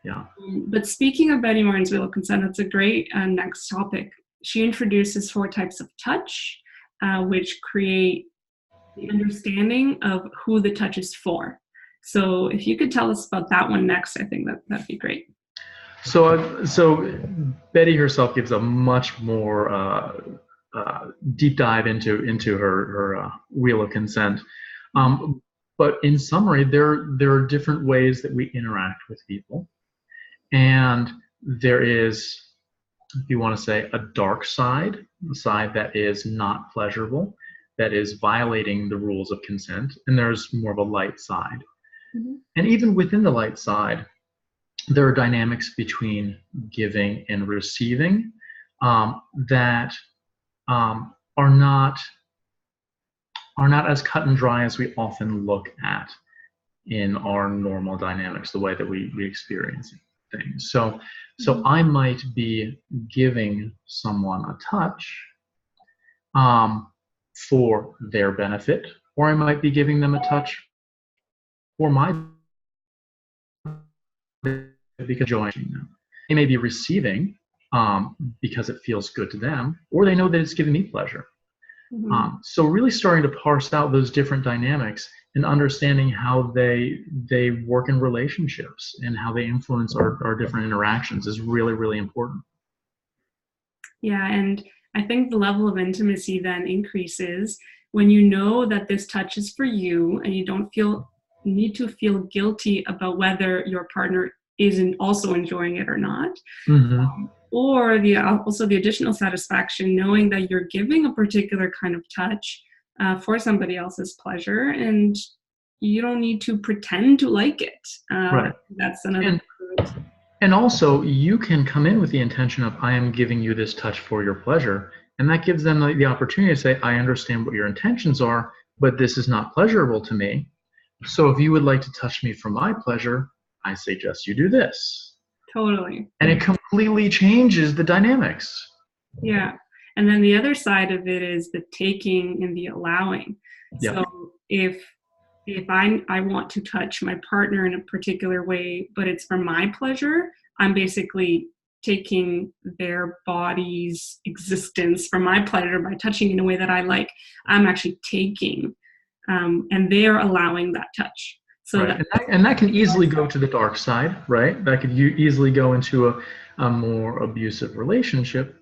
Yeah. But speaking of Betty Martin's Wheel of Consent, that's a great next topic. She introduces 4 types of touch, which create the understanding of who the touch is for. So if you could tell us about that one next, I think that'd be great. So Betty herself gives a much more deep dive into her Wheel of Consent. But in summary, there are different ways that we interact with people. And there is, if you want to say, a dark side, a side that is not pleasurable, that is violating the rules of consent. And there's more of a light side. Mm-hmm. And even within the light side, there are dynamics between giving and receiving that are not as cut and dry as we often look at in our normal dynamics, the way that we experience things. So I might be giving someone a touch for their benefit, or I might be giving them a touch for my because joining them. They may be receiving because it feels good to them, or they know that it's giving me pleasure. Mm-hmm. So really starting to parse out those different dynamics and understanding how they work in relationships and how they influence our different interactions is really, really important. Yeah, and I think the level of intimacy then increases when you know that this touch is for you and you don't need to feel guilty about whether your partner isn't also enjoying it or not. Mm-hmm. Or also the additional satisfaction knowing that you're giving a particular kind of touch for somebody else's pleasure, and you don't need to pretend to like it. Right. That's another. And also, you can come in with the intention of, I am giving you this touch for your pleasure, and that gives them the opportunity to say, I understand what your intentions are, but this is not pleasurable to me. So if you would like to touch me for my pleasure, I suggest you do this. Totally. And it completely changes the dynamics. Yeah. And then the other side of it is the taking and the allowing. Yep. So if I want to touch my partner in a particular way, but it's for my pleasure, I'm basically taking their body's existence for my pleasure by touching in a way that I like. I'm actually taking, and they're allowing that touch. So right. And that can easily go to the dark side, right? That could easily go into a more abusive relationship.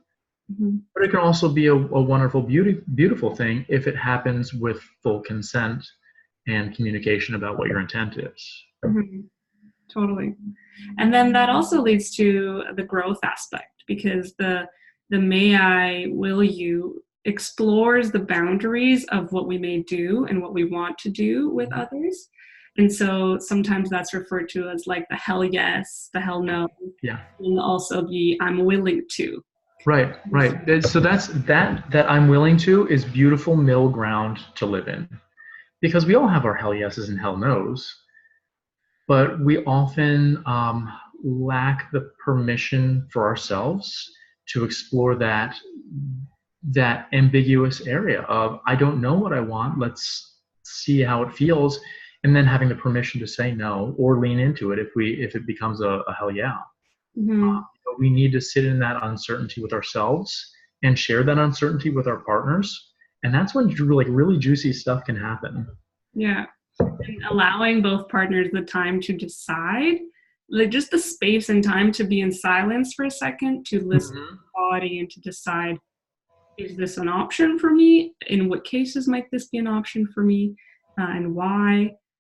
Mm-hmm. But it can also be a wonderful, beautiful thing if it happens with full consent and communication about what your intent is. Mm-hmm. Totally. And then that also leads to the growth aspect, because the may I, will you explores the boundaries of what we may do and what we want to do with others. And so sometimes that's referred to as like the hell yes, the hell no. Yeah. And also the I'm willing to. Right. So that's that I'm willing to is beautiful middle ground to live in. Because we all have our hell yeses and hell nos, but we often lack the permission for ourselves to explore that ambiguous area of, I don't know what I want, let's see how it feels, and then having the permission to say no or lean into it if it becomes a hell yeah. Mm-hmm. We need to sit in that uncertainty with ourselves and share that uncertainty with our partners. And that's when really juicy stuff can happen. Yeah. And allowing both partners the time to decide, like just the space and time to be in silence for a second, to listen to the body and to decide, is this an option for me? In what cases might this be an option for me? And why?